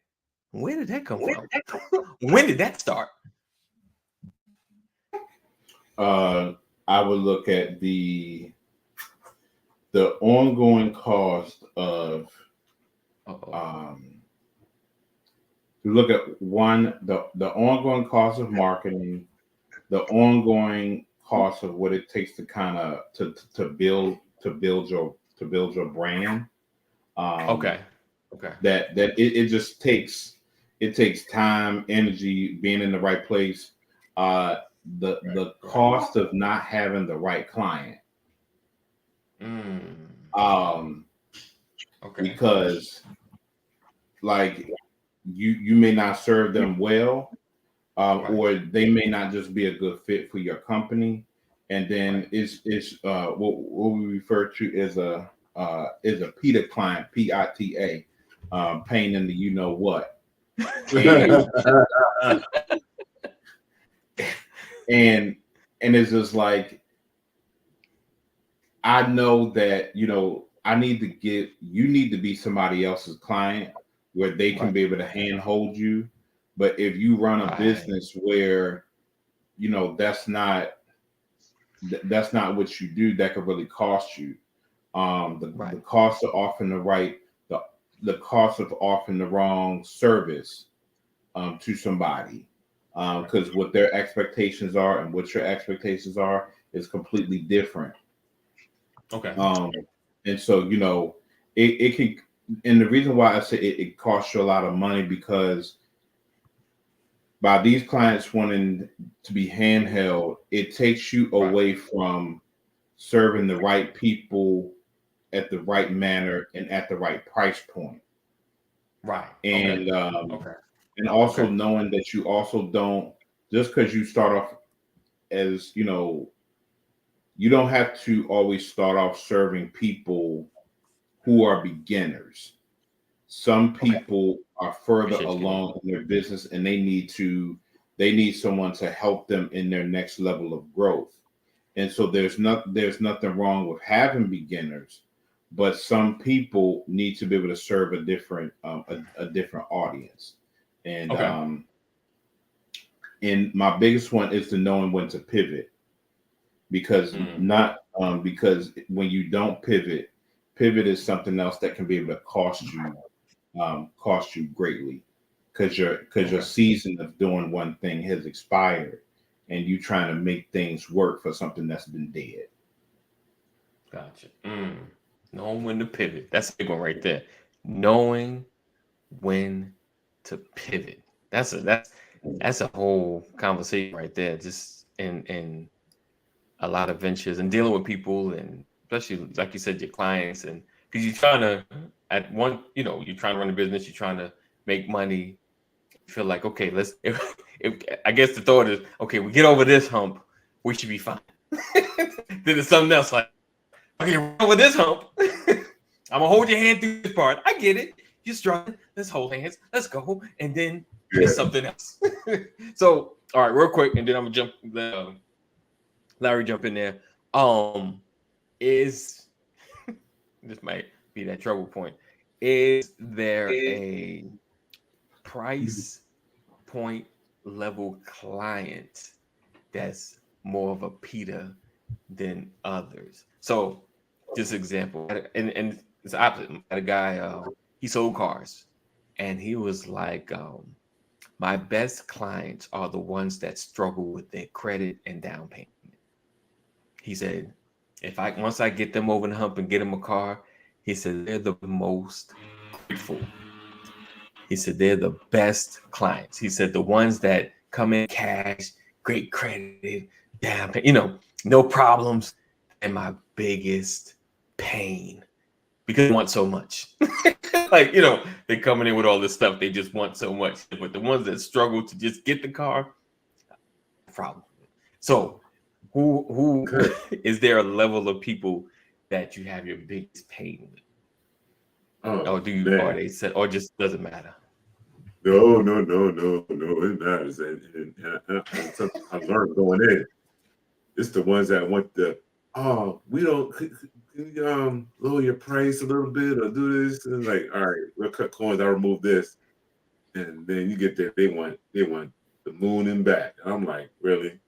where did that come from? When did that start? I would look at the ongoing cost of look at the ongoing cost of marketing, the ongoing cost of what it takes to kind of to build your brand. Okay. That it just takes time, energy, being in the right place. The cost of not having the right client. Okay. Because like you may not serve them well, Right. or they may not just be a good fit for your company, and then it's what we refer to as a PITA client, PITA, pain in the you know what, and it's just like, I know that you need to be somebody else's client where they can Right. be able to handhold you. But if you run a Right. business where that's not what you do, that could really cost you. Right. The cost of offering the cost of offering the wrong service to somebody, because what their expectations are and what your expectations are is completely different. Okay. And so it can, and the reason why I say it costs you a lot of money because by these clients wanting to be handheld, it takes you away from serving the right people at the right manner and at the right price point. Right. And Okay. and also Okay. knowing that you also don't, just because you start off as you don't have to always start off serving people who are beginners. Some Okay. people are further Appreciate you. along in their business and they need someone to help them in their next level of growth. And so there's nothing wrong with having beginners, but some people need to be able to serve a different audience. And Okay. and my biggest one is the knowing when to pivot, because because when you don't pivot is something else that can be able to cost you greatly, because your season of doing one thing has expired and you trying to make things work for something that's been dead. Gotcha. Knowing when to pivot. That's a big one right there. Knowing when to pivot. That's a whole conversation right there. Just in a lot of ventures and dealing with people, and especially like you said, your clients, and because you're trying to you're trying to run a business, you're trying to make money. You feel like, okay, if I guess the thought is, okay, we get over this hump, we should be fine. Then there's something else like, okay, we're over this hump. I'm gonna hold your hand through this part. I get it. You're struggling. Let's hold hands. Let's go. And then there's something else. So, all right, real quick, and then I'm gonna jump. Larry, jump in there. Is this might be that trouble point? Is there a price point level client that's more of a Peter than others? So, just example, and it's opposite. I had a guy, he sold cars, and he was like, my best clients are the ones that struggle with their credit and down payment. He said, once I get them over the hump and get them a car, he said they're the most grateful. He said they're the best clients. He said the ones that come in cash, great credit, down payment, no problems, and my biggest pain because they want so much. Like, they're coming in with all this stuff. They just want so much. But the ones that struggle to just get the car, problem. So who is there a level of people that you have your biggest pain with? Oh, Or or man. they said, or just doesn't matter? No. It matters. And something I learned going in. It's the ones that want we don't, could you, lower your price a little bit or do this. And like, all right, we'll cut coins. I'll remove this. And then you get there, they want the moon and back. And I'm like, really?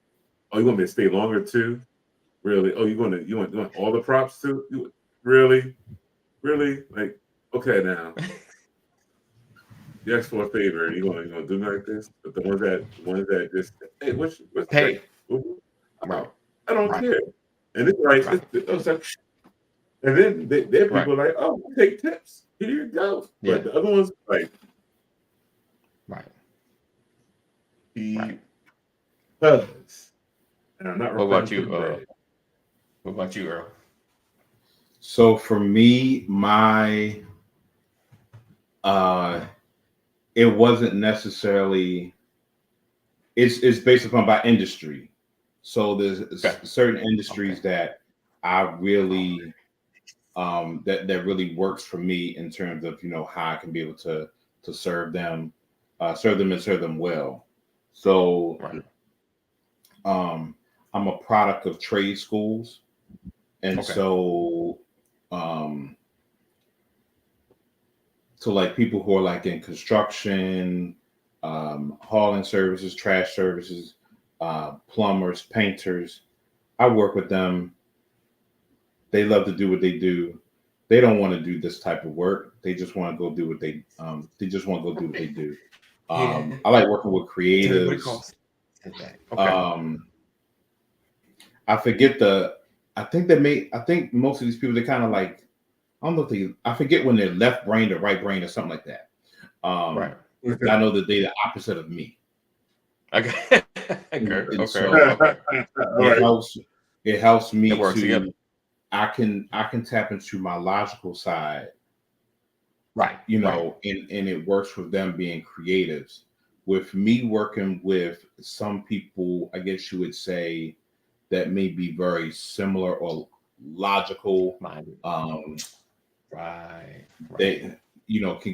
Oh, you want me to stay longer too? Really? Oh, you want all the props too? Really? Like, okay now. You asked for a favor. You gonna do me like this? But the ones that just, hey, what's the Hey, price? right, I don't right, care. And it's like, right, it's like, and then their right. people are like, oh, we'll take tips. Here you go. Yeah, But the other ones like, right. because, and I'm not What referring about to the you? bread. What about you, Earl? So for me, my it wasn't necessarily, it's based upon by industry. So there's certain industries that I really that really works for me in terms of how I can be able to serve them and serve them well. So I'm a product of trade schools, and so like people who are like in construction, hauling services, trash services, plumbers, painters, I work with them. They love to do what they do. They don't want to do this type of work. They just want to go do what they do. I like working with creatives. I forget I think most of these people, they kind of like, I don't know if I forget when they're left brain or right brain or something like that. Right. I know that they're the opposite of me. Okay. And Okay. so Okay. it helps. It helps me It works together. I can tap into my logical side, Right. and it works with them being creatives. With me working with some people, I guess you would say that may be very similar or logical. Right. They,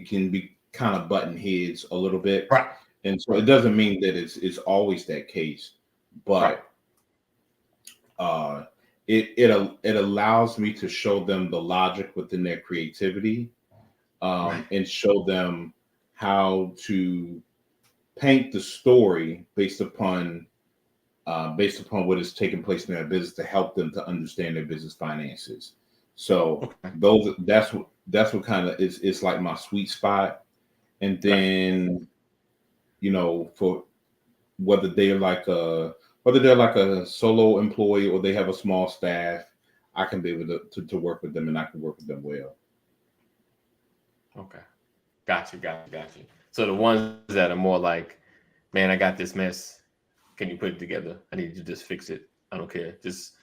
can be kind of button heads a little bit. Right. And so it doesn't mean that it's always that case, but it allows me to show them the logic within their creativity, and show them how to paint the story based upon what is taking place in their business to help them to understand their business finances. So that's what kind of is it's like my sweet spot. And then for whether they're like a solo employee or they have a small staff, I can be able to work with them, and I can work with them well. Okay. Got you. So the ones that are more like, man, I got this mess. Can you put it together? I need you to just fix it. I don't care. Just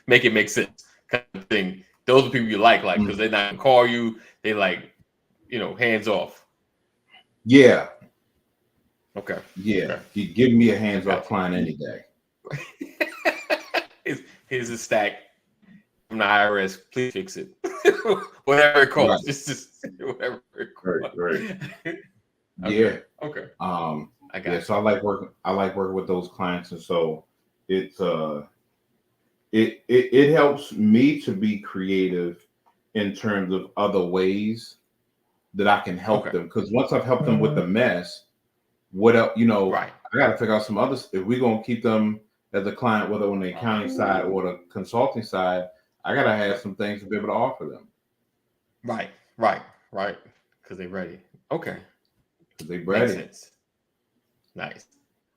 make it make sense, kind of thing. Those are people you like, because they're not gonna call you. They like, hands off. Yeah. Okay. Yeah. Okay. You give me a hands-off client any day. Here's a stack from the IRS. Please fix it. Whatever it costs. Right. Just whatever it costs. Right. Yeah. Okay. I got it. So I like working with those clients, and so it's it helps me to be creative in terms of other ways that I can help them. Because once I've helped them with the mess, what else? I got to figure out some others. If we're gonna keep them as a client, whether on the accounting side or the consulting side, I gotta have some things to be able to offer them. Right. Because they're ready. Okay. Because they're ready. Makes sense. Nice.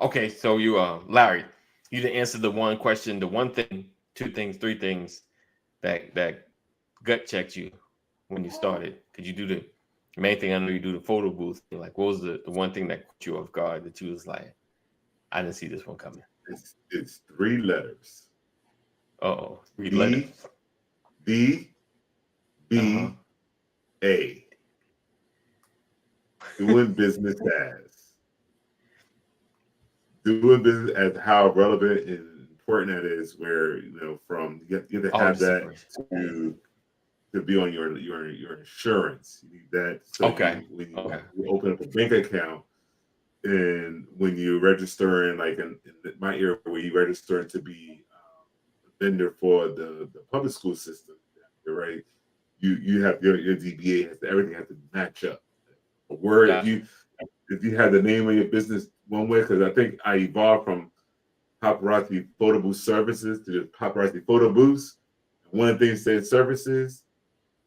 Okay, so you, Larry, you didn't answer the one question, the one thing, two things, three things that gut checked you when you started. Could you do the main thing? I know you do the photo booth. Like, what was the one thing that caught you off guard that you was like, I didn't see this one coming? It's 3 letters. Three letters. B A. Doing business as how relevant and important that is. Where from you have to have that to be on your insurance. You need that. So when you open up a bank account, and when you register in in my area where you register to be a vendor for the public school system, right? You have your DBA everything has to match up. A word if you have the name of your business one way, because I think I evolved from paparazzi photo booth services to just paparazzi photo booths. One of the things said services.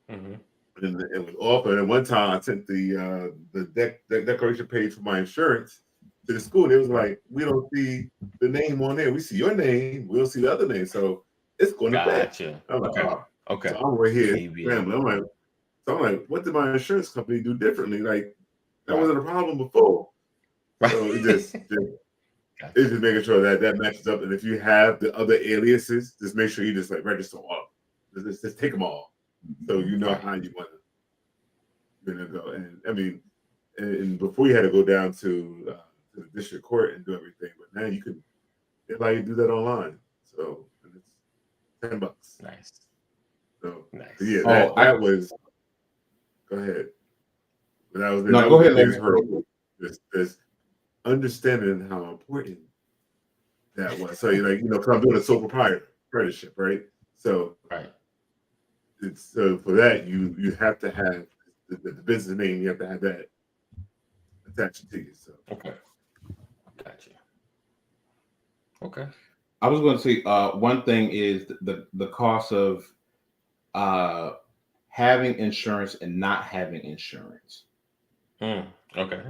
And it was offered. And one time I sent the declaration page for my insurance to the school. And it was like, we don't see the name on there. We see your name. We don't see the other name. So it's going to bed. I'm like, okay. So I'm right here scrambling. I'm like, what did my insurance company do differently? Like, that wasn't a problem before. So it's just making sure that matches up. And if you have the other aliases, just make sure you just register all. Just take them all. So you know how you want to go. And I mean, and before you had to go down to the district court and do everything, but now you can allow you to do that online. So it's $10. Nice. So nice. Yeah, that was. Go ahead. But that was go ahead. Biggest hurdle. Just understanding how important that was. So because I'm doing a sole proprietorship, right? So so for that you have to have the business name. You have to have that attached to you. So Gotcha. Okay. I was going to say one thing is the cost of having insurance and not having insurance. Okay.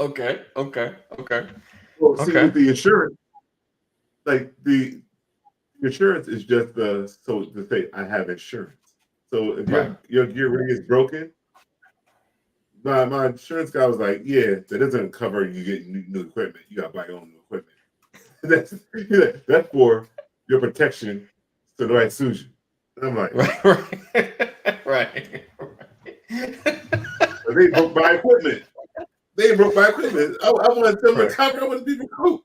Okay. Well, see, with the insurance, like the insurance is just so to say I have insurance. So if your gear rig is broken, my insurance guy was like, yeah, that doesn't cover you getting new equipment. You got to buy your own new equipment. that's for your protection so nobody sues you. And I'm like, right. they broke my equipment. I want to tell them cover. I want to be recruit.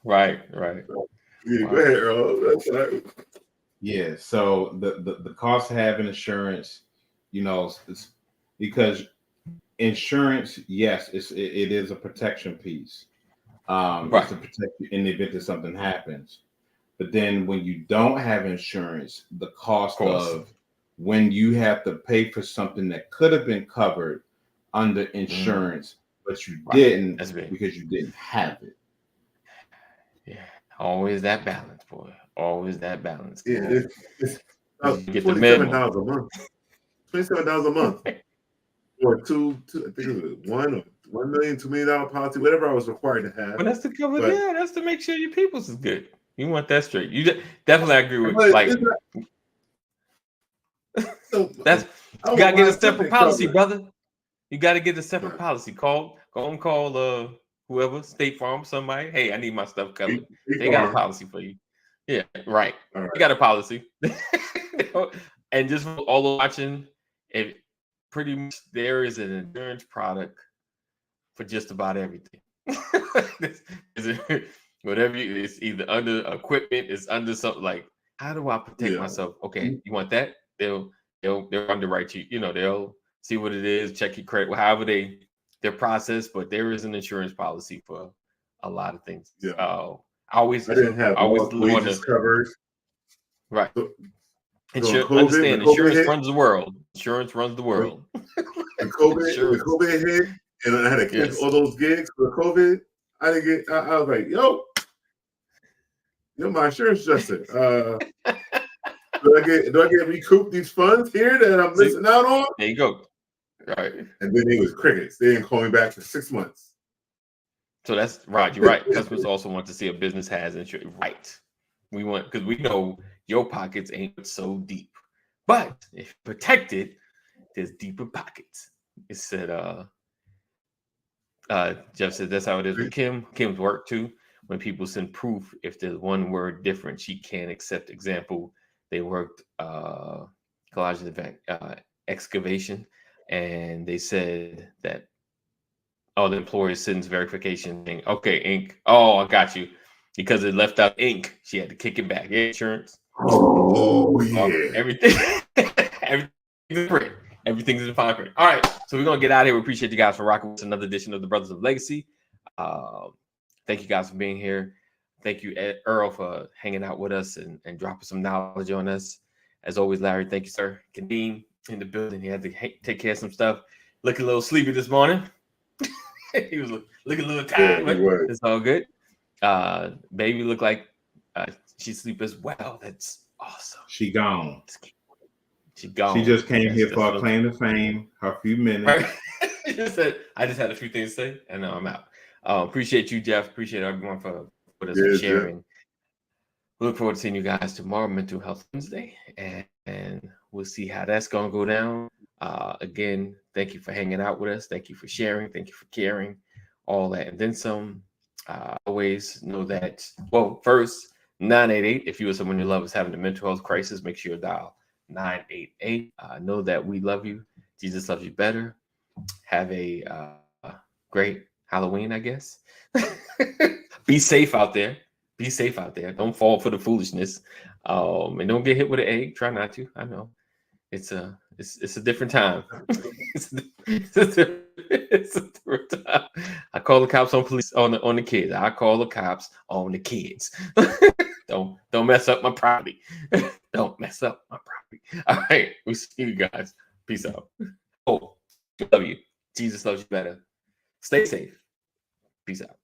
Right. Yeah, wow. Go ahead, Earl. Yeah. So the cost of having insurance, it's because insurance, yes, it is a protection piece. It's to protect you in the event that something happens. But then when you don't have insurance, the cost of when you have to pay for something that could have been covered under insurance, but you didn't because you didn't have it. Yeah, always that balance, boy. Always that balance. Yeah, it's get $27 a month. $27 a month. Or two, I think it was $1 million, $2 million policy, whatever I was required to have. But that's to cover. Yeah, that's to make sure your people's is good. You want that straight. You definitely agree with like. That's you gotta get a separate policy, brother. You gotta get a separate policy. Call whoever, State Farm, somebody. Hey, I need my stuff covered. They got a policy for you. Yeah, right. They got a policy. And just for all the watching, if pretty much there is an insurance product for just about everything. Whatever it's either under equipment, it's under something like how do I protect myself? Okay, you want that? They'll underwrite you. They'll see what it is, check your credit, however their process. But there is an insurance policy for a lot of things. Yeah. I didn't have wages covered. Right. Understand, insurance runs the world. Insurance runs the world. The COVID hit, and I had to cancel all those gigs for COVID. I didn't get. I was like, yo, my insurance adjuster. Do I get recouped these funds here that I'm missing out on? There you go. Right. And then it was crickets. They didn't call me back for 6 months. So that's right. You're right. Customers also want to see a business has insurance. Right. We want, because we know your pockets ain't so deep. But if protected, there's deeper pockets. It said Jeff said that's how it is with Kim. Kim's work too. When people send proof, if there's one word different, she can't accept. Example, they worked collagen event excavation, and they said that the employer sends verification thing. Okay, ink. Oh, I got you. Because it left out ink, she had to kick it back. Insurance. Oh yeah. Everything. Everything's print. Everything's in fine print. All right, so we're gonna get out of here. We appreciate you guys for rocking with another edition of the Brothers of Legacy. Thank you guys for being here. Thank you, Earl, for hanging out with us and dropping some knowledge on us. As always, Larry, thank you, sir. Kadeem in the building. He had to take care of some stuff. Looking a little sleepy this morning. He was looking a little tired, but it's all good. Baby looked like she sleep as well. That's awesome. She gone. She gone. She just came here for a claim to fame, her few minutes. She just said, I just had a few things to say, and now I'm out. Appreciate you, Jeff. Appreciate everyone for sharing. We look forward to seeing you guys tomorrow, Mental Health Wednesday, and we'll see how that's going to go down. Again, thank you for hanging out with us. Thank you for sharing. Thank you for caring. All that, and then some. Always know that. Well, first 988. If you or someone you love is having a mental health crisis, make sure you dial 988. Know that we love you. Jesus loves you better. Have a great Halloween, I guess. Be safe out there. Be safe out there. Don't fall for the foolishness. And don't get hit with an egg. Try not to. I know. It's a different time. It's a different time. I call the cops on police on the kids. I call the cops on the kids. Don't mess up my property. Don't mess up my property. All right. We'll see you guys. Peace out. Oh, love you. Jesus loves you better. Stay safe. Peace out.